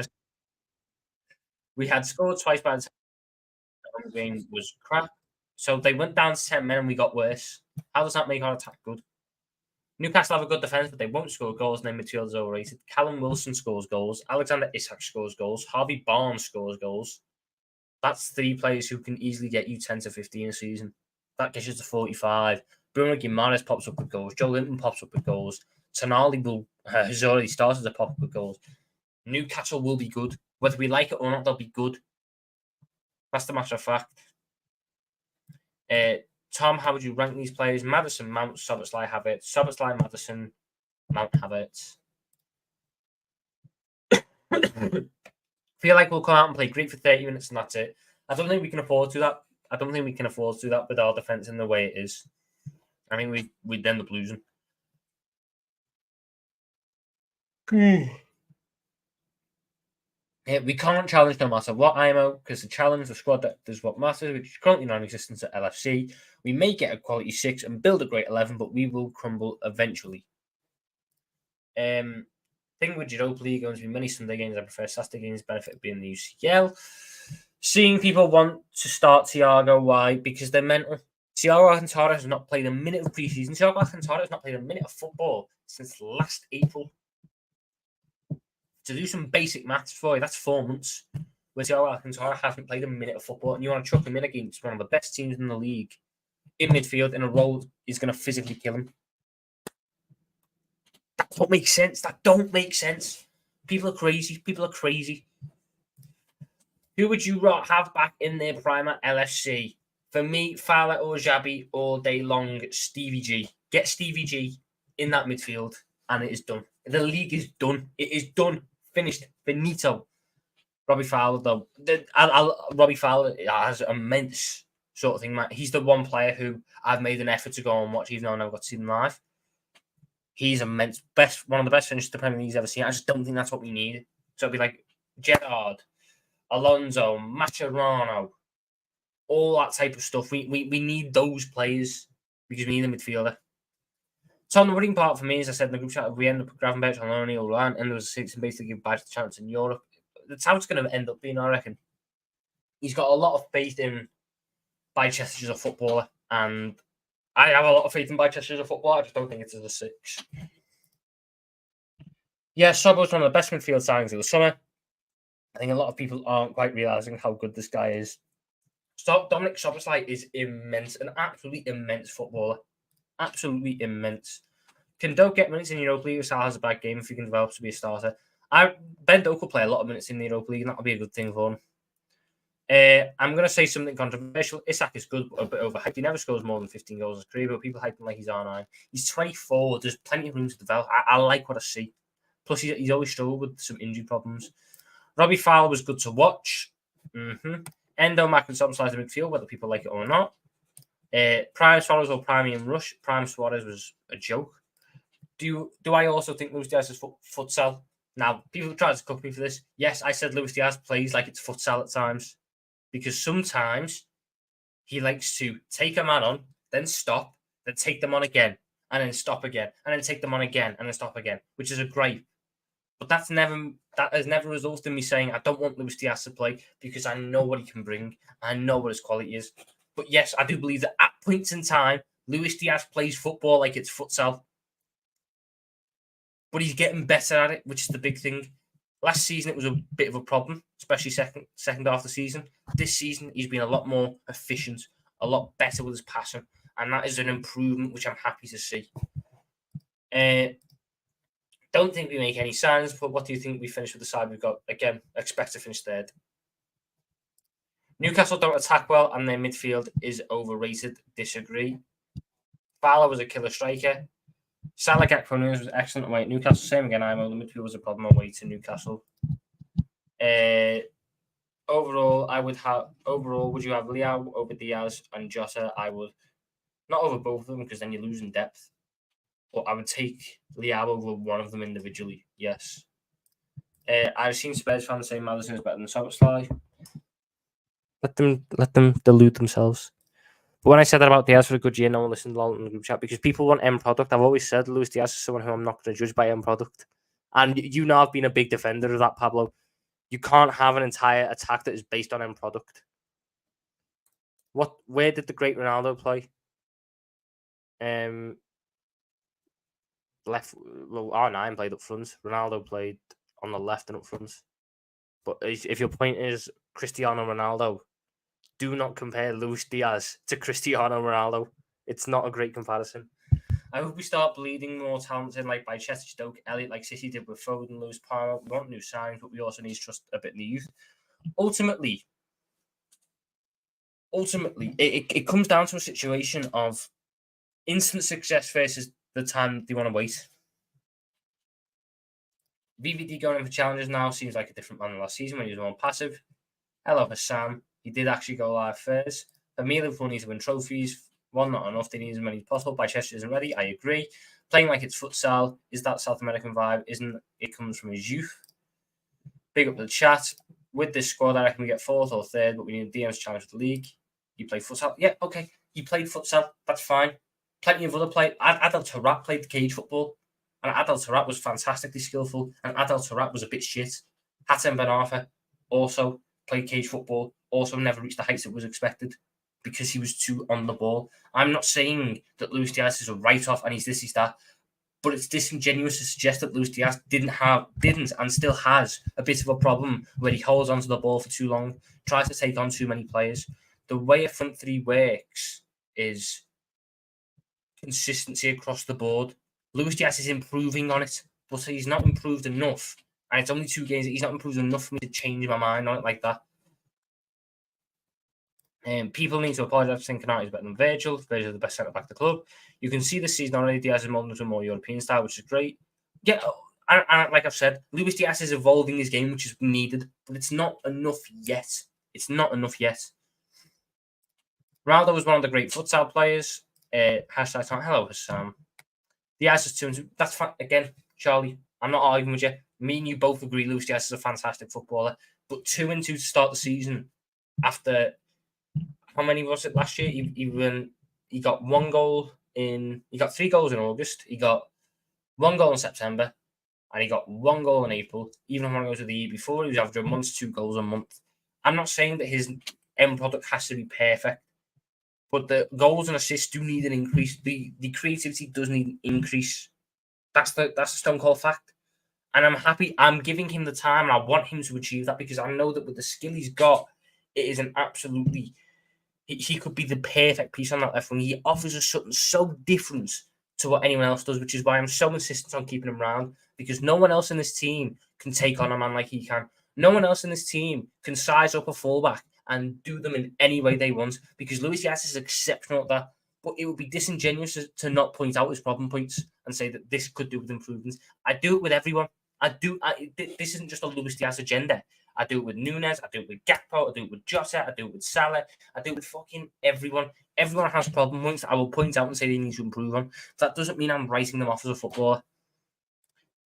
We had scored twice by the time the game was crap. So they went down to 10 men and we got worse. How does that make our attack good? Newcastle have a good defence, but they won't score goals, and their midfield is overrated. Callum Wilson scores goals. Alexander Isak scores goals. Harvey Barnes scores goals. That's 3 players who can easily get you 10 to 15 a season. That gets you to 45. Bruno Guimaraes pops up with goals. Joe Linton pops up with goals. Tonali has already started to pop up with goals. Newcastle will be good. Whether we like it or not, they'll be good. That's the matter of fact. Tom, how would you rank these players? Maddison, Mount, Szoboszlai, Havertz. Szoboszlai, Maddison, Mount, Havertz. Feel like we'll come out and play great for 30 minutes and that's it. I don't think we can afford to do that. I don't think we can afford to do that with our defence in the way it is. I think we'd end up losing. We can't challenge no matter what, IMO, because the challenge, the squad depth is what matters, which is currently non-existent at LFC. We may get a quality 6 and build a great 11, but we will crumble eventually. Thing with Europa League, going to be many Sunday games. I prefer Saturday games. Benefit of being in the UCL. Seeing people want to start Thiago, why? Because they're mental. Thiago Alcantara has not played a minute of preseason. Thiago Alcantara has not played a minute of football since last April. To do some basic maths for you, that's 4 months. Where Thiago Alcantara hasn't played a minute of football, and you want to chuck him in against one of the best teams in the league in midfield in a role is going to physically kill him. That don't make sense. That don't make sense. People are crazy. People are crazy. Who would you have back in their prime at LFC? For me, Fowler or Xabi all day long. Stevie G. Get Stevie G in that midfield, and it is done. The league is done. It is done. Finished. Finito. Robbie Fowler, though. Robbie Fowler has immense sort of thing. He's the one player who I've made an effort to go and watch, even though I never got to see him live. He's immense. One of the best finishers the Premier League's ever seen. I just don't think that's what we need. So it'd be like Gerrard, Alonso, Mascherano, all that type of stuff. We need those players because we need a midfielder. So on the worrying part for me, as I said in the group chat, if we end up with Gravenberch on loan, or and there was a 6 and basically give Badge the chance in Europe, that's how it's going to end up being, I reckon. He's got a lot of faith in Bicester as a footballer, and I have a lot of faith in Bicester as a footballer. I just don't think it's as a 6. Yeah, Sobbo's one of the best midfield signings of the summer. I think a lot of people aren't quite realising how good this guy is. Dominic Szoboszlai is immense, an absolutely immense footballer. Absolutely immense. Can Doak get minutes in the Europa League if Salah has a bad game if he can develop to be a starter? Ben Doak will play a lot of minutes in the Europa League, and that'll be a good thing for him. I'm going to say something controversial. Isak is good, but a bit overhyped. He never scores more than 15 goals in his career, but people hype him like he's R9. He's 24. There's plenty of room to develop. I like what I see. Plus, he's always struggled with some injury problems. Robbie Fowler was good to watch. Endo, Mac, and Szoboszlai in midfield, whether people like it or not. Prime Suarez or Prime Rush. Prime Suarez was a joke. Do I also think Luis Diaz is futsal? Now, people try to cook me for this. Yes, I said Luis Diaz plays like it's futsal at times. Because sometimes he likes to take a man on, then stop, then take them on again, and then stop again, and then take them on again, and then stop again, which is a gripe. But that has never resulted in me saying I don't want Luis Diaz to play because I know what he can bring. I know what his quality is. But yes, I do believe that at points in time, Luis Diaz plays football like it's futsal. But he's getting better at it, which is the big thing. Last season, it was a bit of a problem, especially second half of the season. This season, he's been a lot more efficient, a lot better with his passing, and that is an improvement which I'm happy to see. Don't think we make any signs, but what do you think we finish with the side we've got? Again, expect to finish third. Newcastle don't attack well, and their midfield is overrated. Disagree. Fowler was a killer striker. Salah Gakpo Nunes was excellent away at Newcastle. Same again, the midfield was a problem away to Newcastle. Overall, would you have Leao over Diaz and Jota? I would. Not over both of them, because then you're losing depth. But I would take Leao over one of them individually, yes. I've seen Spurs fans say Maddison is better than Szoboszlai. Let them delude themselves. But when I said that about Diaz for a good year, no one listened along in the group chat because people want end product. I've always said Luis Diaz is someone who I'm not going to judge by end product. And you know I've been a big defender of that, Pablo. You can't have an entire attack that is based on end product. Where did the great Ronaldo play? Left. Well, R9 played up front. Ronaldo played on the left and up front. But if your point is Cristiano Ronaldo, do not compare Luis Diaz to Cristiano Ronaldo. It's not a great comparison. I hope we start bleeding more talent in, like by Chester Stoke, Elliott, like City did with Foden, Lewis Palmer. We want new signs, but we also need to trust a bit in the youth. Ultimately, it comes down to a situation of instant success versus the time they want to wait. VVD going in for challenges now seems like a different man than last season when he was more passive. Hello, Hassan. He did actually go live first. For me, Liverpool needs to win trophies. One, not enough. They need as many as possible. Chester isn't ready. I agree. Playing like it's futsal is that South American vibe. Isn't it? Comes from his youth. Big up the chat. With this squad, I reckon we get fourth or third, but we need a DM's challenge for the league. You played futsal? Yeah, okay. You played futsal. That's fine. Plenty of other players. Adel Taarabt played the cage football, and Adel Taarabt was fantastically skillful, and Adel Taarabt was a bit shit. Hatem Ben Arfa also played cage football, also never reached the heights that was expected because he was too on the ball. I'm not saying that Luis Diaz is a write-off and he's that, but it's disingenuous to suggest that Luis Diaz didn't and still has a bit of a problem where he holds onto the ball for too long, tries to take on too many players. The way a front three works is consistency across the board. Luis Diaz is improving on it, but he's not improved enough. And it's only 2 games that he's not improved enough for me to change my mind on it like that. People need to apologise for saying Kamara is better than Virgil. Virgil is the best centre back of the club. You can see this season already. Diaz is molding to a more European style, which is great. Yeah, and like I've said, Luis Diaz is evolving his game, which is needed, but it's not enough yet. Ronaldo was one of the great futsal players. Hashtag time. Hello, Hassan. Diaz is 2 and 2. That's fine. Again, Charlie, I'm not arguing with you. Me and you both agree Luis Diaz is a fantastic footballer, but 2 and 2 to start the season after. How many was it last year? He got 1 goal he got 3 goals in August. He got 1 goal in September, and he got 1 goal in April. Even when he was the year before, he was averaging 1 to 2 goals a month. I'm not saying that his end product has to be perfect, but the goals and assists do need an increase. The creativity does need an increase. That's the stone cold fact. And I'm happy. I'm giving him the time, and I want him to achieve that because I know that with the skill he's got, it is an absolutely. He could be the perfect piece on that left wing. He offers us something so different to what anyone else does, which is why I'm so insistent on keeping him around, because no one else in this team can take on a man like he can. No one else in this team can size up a fullback and do them in any way they want, because Luis Diaz is exceptional at that. But it would be disingenuous to not point out his problem points and say that this could do with improvements. I do it with everyone. This isn't just a Luis Diaz agenda. I do it with Nunes, I do it with Gakpo, I do it with Jota, I do it with Salah, I do it with fucking everyone. Everyone has problem points that I will point out and say they need to improve on. That doesn't mean I'm writing them off as a footballer.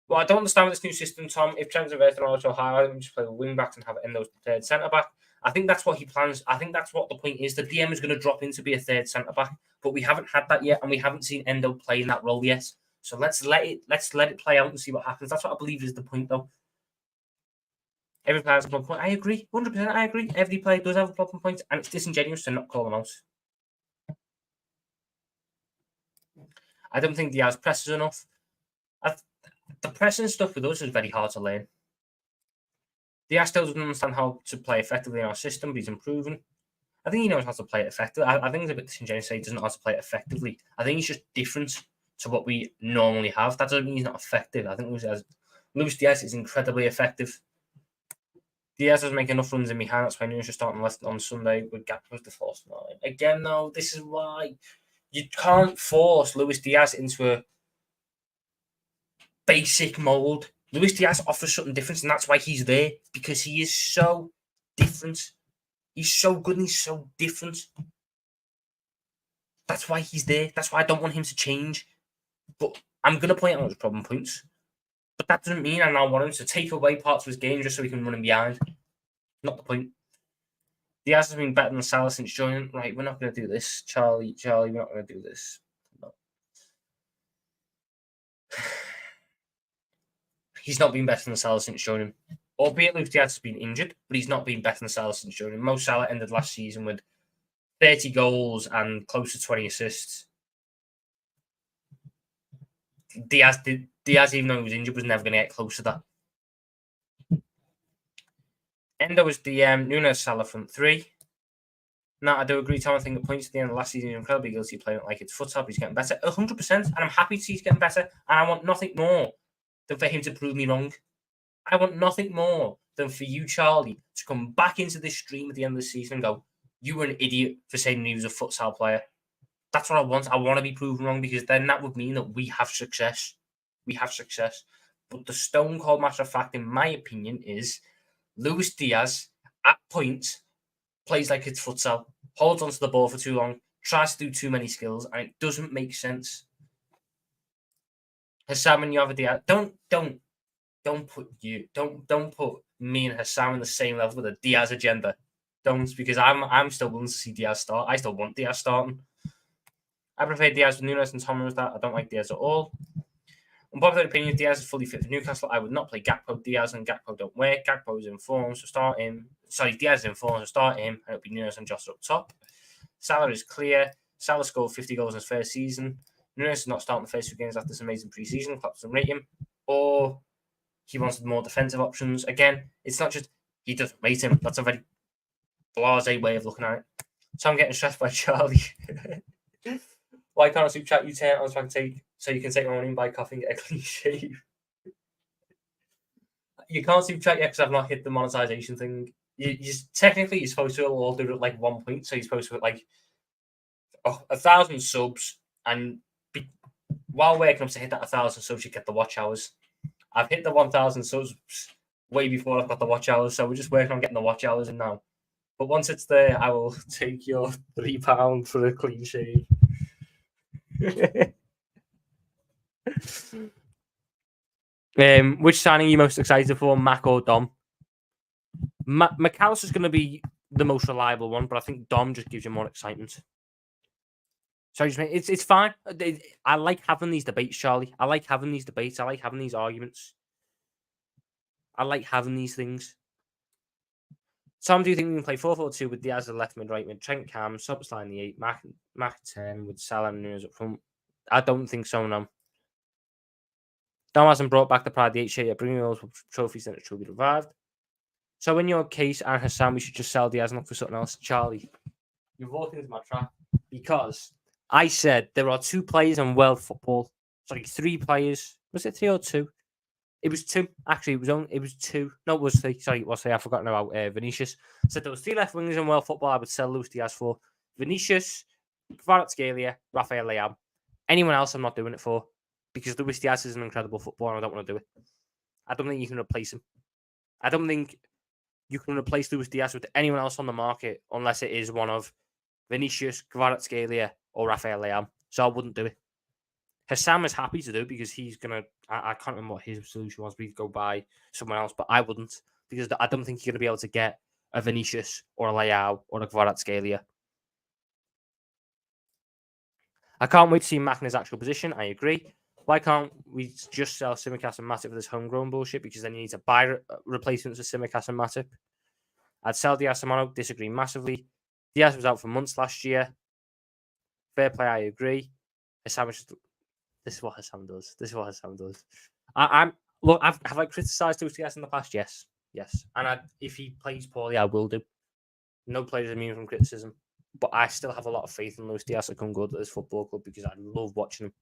Well, I don't understand this new system, Tom. If Trent's invested in also high, why don't we just play with wing backs and have Endo's third centre back? I think that's what he plans. I think that's what the point is. The DM is going to drop in to be a third centre back, but we haven't had that yet, and we haven't seen Endo play in that role yet. So let's let it play out and see what happens. That's what I believe is the point, though. Every player has a problem point. I agree. 100%. I agree. Every player does have a problem point, and it's disingenuous to not call them out. I don't think Diaz presses enough. The pressing stuff with us is very hard to learn. Diaz still doesn't understand how to play effectively in our system, but he's improving. I think he knows how to play it effectively. I think it's a bit disingenuous to say he doesn't know how to play it effectively. I think he's just different to what we normally have. That doesn't mean he's not effective. I think Luis Diaz is incredibly effective. Diaz doesn't make enough runs in behind. That's why Nunes is starting left on Sunday with Gakpo as the false 9. Again, though, this is why you can't force Luis Diaz into a basic mould. Luis Diaz offers something different, and that's why he's there, because he is so different. He's so good and he's so different. That's why he's there. That's why I don't want him to change. But I'm going to point out his problem points. But that doesn't mean I now want him to take away parts of his game just so he can run him behind. Not the point. Diaz has been better than Salah since joining. Right, we're not going to do this. Charlie, we're not going to do this. No. He's not been better than Salah since joining. Albeit Luke Diaz has been injured, but he's not been better than Salah since joining. Mo Salah ended last season with 30 goals and close to 20 assists. Diaz, even though he was injured, was never going to get close to that. Endo was DM, Nunes, Salah front three. Now, I do agree, Tom. I think the points at the end of last season are incredibly guilty playing it like it's futsal, but he's getting better. 100%. And I'm happy to see he's getting better. And I want nothing more than for him to prove me wrong. I want nothing more than for you, Charlie, to come back into this stream at the end of the season and go, you were an idiot for saying he was a futsal player. That's what I want. I want to be proven wrong because then that would mean that we have success. We have success. But the stone cold matter of fact, in my opinion, is Luis Diaz, at points, plays like it's futsal, holds onto the ball for too long, tries to do too many skills, and it doesn't make sense. Hassam and Yava Diaz, don't put me and Hassam in the same level with a Diaz agenda. Don't, because I'm still willing to see Diaz start. I still want Diaz starting. I prefer Diaz with Nunes and Tom with that. I don't like Diaz at all. Unpopular opinion, Diaz is fully fit for Newcastle. I would not play Gakpo. Diaz and Gakpo don't work. Gakpo is in form, so start him. Sorry, Diaz is in form, so start him. And it'll be Nunes and Jota up top. Salah is clear. Salah scored 50 goals in his first season. Nunes is not starting the first two games after this amazing pre-season. Klopp doesn't rate him. Or he wanted more defensive options. Again, it's not just he doesn't rate him. That's a very blasé way of looking at it. So I'm getting stressed by Charlie. Why can't I super chat you 10 hours so you can take my money and buy coffee and get a clean shave? You can't super chat yet because I've not hit the monetization thing. Technically, you're supposed to all do it at like 1 point. So you're supposed to hit like 1,000 subs. And while working up to hit that 1,000 subs, you get the watch hours. I've hit the 1,000 subs way before I've got the watch hours. So we're just working on getting the watch hours in now. But once it's there, I will take your £3 for a clean shave. Which signing are you most excited for, Mac or Dom? McAllister's going to be the most reliable one, but I think Dom just gives you more excitement. Sorry, it's fine. I like having these debates, Charlie. I like having these debates. I like having these arguments. I like having these things. Tom, do you think we can play 4-4-2 with Diaz at left mid, right mid, Trent Cam, Soboslai in the 8, Mac 10 with Salah and Nunes up front? I don't think so, no. Dom hasn't brought back the pride of the 8 yet, bringing those trophies that it truly revived. So in your case, and Hassan, we should just sell Diaz and look for something else. Charlie, you've walked into my trap because I said there are 2 players in world football. Sorry, 3 players. Was it 3 or 2? It was 2. Actually, it was 2. No, it was 3. Sorry, it was 3. I've forgotten about Vinicius. Said there was 3 left wingers in world football I would sell Luis Diaz for. Vinicius, Kvaratskhelia, Rafael Leao. Anyone else I'm not doing it for. Because Luis Diaz is an incredible footballer and I don't want to do it. I don't think you can replace him. I don't think you can replace Luis Diaz with anyone else on the market unless it is one of Vinicius, Kvaratskhelia, or Rafael Leao. So I wouldn't do it. Hassam is happy to do it because he's going to... I can't remember what his solution was. We'd go buy someone else, but I wouldn't because I don't think you're going to be able to get a Vinicius or a Leao or a Kvaratskhelia. I can't wait to see Mac in his actual position. I agree. Why can't we just sell Tsimikas and Matip for this homegrown bullshit? Because then you need to buy replacements for Tsimikas and Matip. I'd sell Diaz tomorrow. Disagree massively. Diaz was out for months last year. Fair play, I agree. This is what Hassam does. Have I criticised Diaz in the past? Yes. And if he plays poorly, I will do. No player is immune from criticism. But I still have a lot of faith in Luis Diaz to come good at this football club because I love watching him.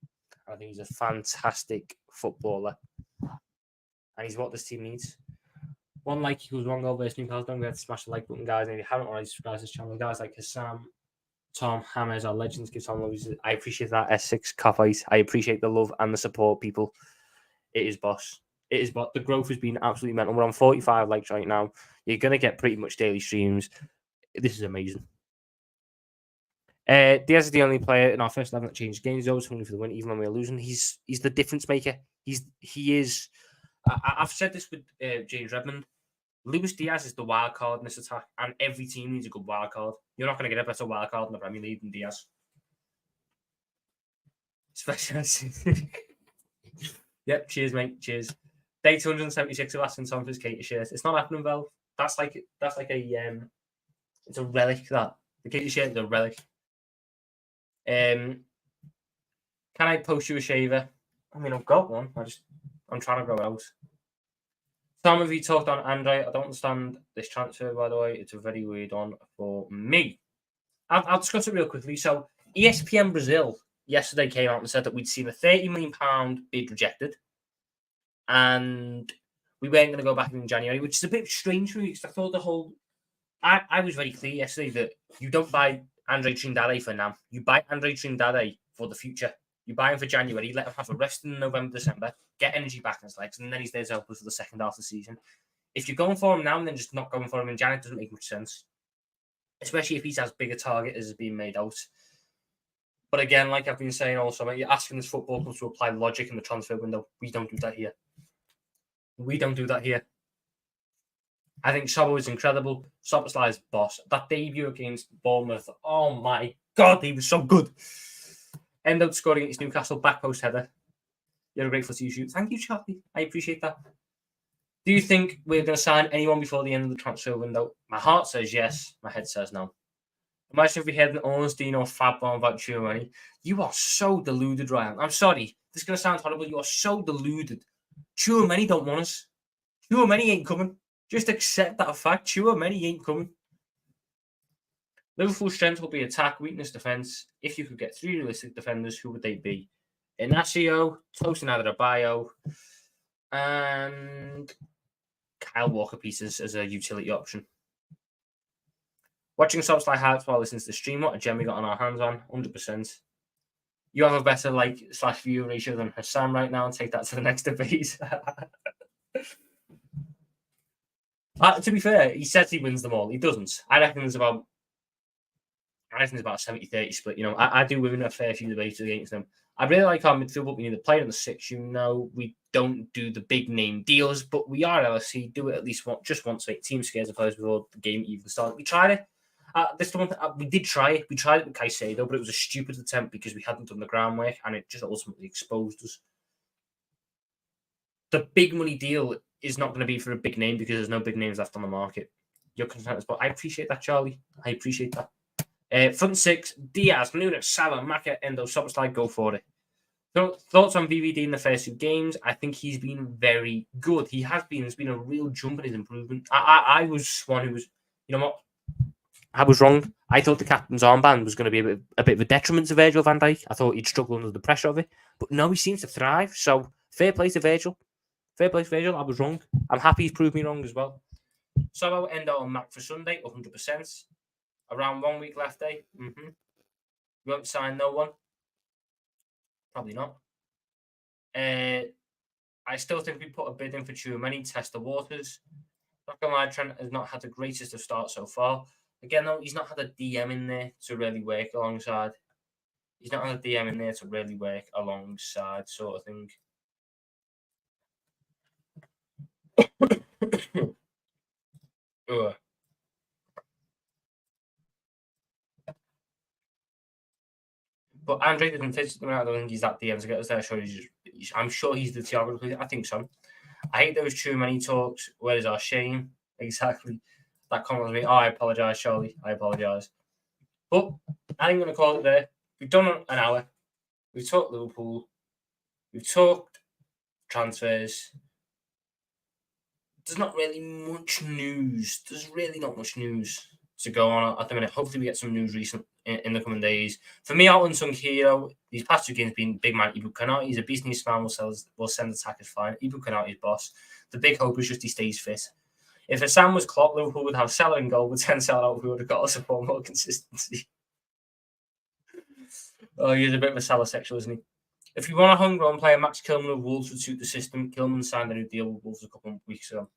I think he's a fantastic footballer. And he's what this team needs. One like equals 1 goal versus Newcastle. Don't forget to smash the like button, guys. And if you haven't already subscribed to this channel, guys like Hassam, Tom, Hammers, our legends, give Tom love. I appreciate that S6 coffee. I appreciate the love and the support, people. It is boss. The growth has been absolutely mental. We're on 45 likes right now. You're going to get pretty much daily streams. This is amazing. Diaz is the only player in our first 11 that changed games. He's always hungry for the win, even when we're losing. He's the difference maker. He is. I've said this with James Redmond. Luis Diaz is the wild card in this attack, and every team needs a good wild card. You're not going to get a better wild card in the Premier League than Diaz. Especially. Yep, cheers, mate. Cheers. Day 276 of Aston Tom for his Cater shirt. It's not happening, Vel. That's like a it's a relic, that. The Cater shirt is a relic. Can I post you a shaver? I mean, I've got one. I'm trying to grow out. Tom, have you talked on Andre? I don't understand this transfer, by the way. It's a very weird one for me. I'll discuss it real quickly. So, ESPN Brazil yesterday came out and said that we'd seen a £30 million bid rejected. And we weren't going to go back in January, which is a bit strange for me because I thought I was very clear yesterday that you don't buy Andre Trindade for now. You buy Andre Trindade for the future. You buy him for January, let him have a rest in November, December, get energy back in his legs, and then he's there to help us for the second half of the season. If you're going for him now and then just not going for him in January, it doesn't make much sense. Especially if he's as big a target as is being made out. But again, like I've been saying also, you're asking this football club to apply logic in the transfer window. We don't do that here. We don't do that here. I think Sobo is incredible. Szoboszlai is boss. That debut against Bournemouth, oh my God, he was so good. End up scoring against Newcastle, back post header. You're a great footy shoot. Thank you, Charlie. I appreciate that. Do you think we're going to sign anyone before the end of the transfer window? My heart says yes. My head says no. Imagine if we had an Ornstein or Fab bomb about Chouameni. You are so deluded, Ryan. I'm sorry. This is going to sound horrible. You are so deluded. Chouameni don't want us. Chouameni ain't coming. Just accept that fact. Chouameni ain't coming. Liverpool's strength will be attack, weakness, defence. If you could get 3 realistic defenders, who would they be? Inacio, Tosin Adarabioyo, and Kyle Walker pieces as a utility option. Watching Szoboszlai highlights while listening to the stream, what a gem we got on our hands on, 100%. You have a better like/view ratio than Hassan right now, and take that to the next debate. To be fair, he says he wins them all. He doesn't. I reckon there's about a 70-30 split. You know, I do win a fair few debates against them. I really like our midfield, but we need a player in the 6. You know, we don't do the big name deals, but we are LSC. Do it at least just once, make team scares of players before the game even started. We tried it. We did try it. We tried it with Caicedo, but it was a stupid attempt because we hadn't done the groundwork, and it just ultimately exposed us. The big money deal is not going to be for a big name because there's no big names left on the market. You're content, but I appreciate that, Charlie. I appreciate that. Front 6, Diaz, Nunes, Salah, Maka, Endo, Szoboszlai, go for it. So, thoughts on VVD in the first 2 games? I think he's been very good. He has been. There's been a real jump in his improvement. I was one who was, you know what? I was wrong. I thought the captain's armband was going to be a bit of a detriment to Virgil van Dijk. I thought he'd struggle under the pressure of it. But no, he seems to thrive. So, fair play to Virgil. Fair play to Virgil. I was wrong. I'm happy he's proved me wrong as well. So, Endo on Mac for Sunday, 100%. Around 1 week left, eh? We won't sign no one. Probably not. I still think we put a bid in for Chouameni, test the waters. Not gonna lie, Trent has not had the greatest of starts so far. Again, though, he's not had a DM in there to really work alongside. Sort of thing. But Andre doesn't fit. I don't think he's that DM to get us there. I'm sure he's the Thiago. I think so. I hate those Chouameni talks. Where is our shame? Exactly. That comment was me. Oh, I apologise, Charlie. I apologise. But I'm going to call it there. We've done an hour. We've talked Liverpool. We've talked transfers. There's not really much news. There's really not much news to go on at the minute. Hopefully we get some news recent in the coming days. For me, our unsung hero, these past 2 games have been big man Ibu Konate. He's a beast in his smile, will send attackers fine. Ibu Konate's boss. The big hope is just he stays fit. If Hassan was Klopp, Liverpool would have Salah in goal with 10 Salah out who would have got us for more consistency. Oh, he's a bit of a Salah sexual, isn't he? If you want a homegrown player, Max Kilman of Wolves would suit the system. Kilman signed a new deal with Wolves a couple of weeks ago.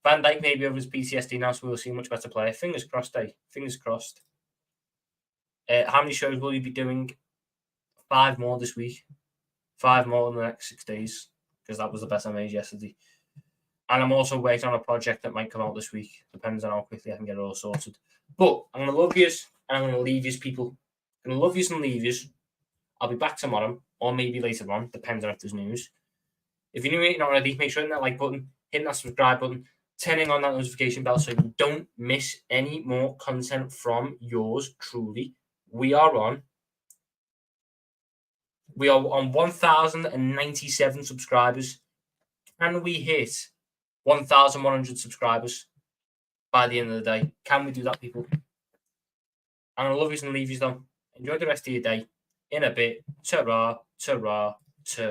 Van Dijk may be over his PTSD now, so we'll see a much better player. Fingers crossed, eh? Fingers crossed. How many shows will you be doing? 5 more this week. 5 more in the next 6 days, because that was the best I made yesterday. And I'm also working on a project that might come out this week. Depends on how quickly I can get it all sorted. But I'm going to love yous and I'm going to leave yous, people. I'm going to love yous and leave yous. I'll be back tomorrow or maybe later on, depends on if there's news. If you're new and not already, make sure to hit that like button, hitting that subscribe button, turning on that notification bell so you don't miss any more content from yours truly. We are on 1,097 subscribers. Can we hit 1,100 subscribers by the end of the day? Can we do that, people? I'm going to love yous and leave yous, though. Enjoy the rest of your day. In a bit. Ta-ra, ta-ra, ta.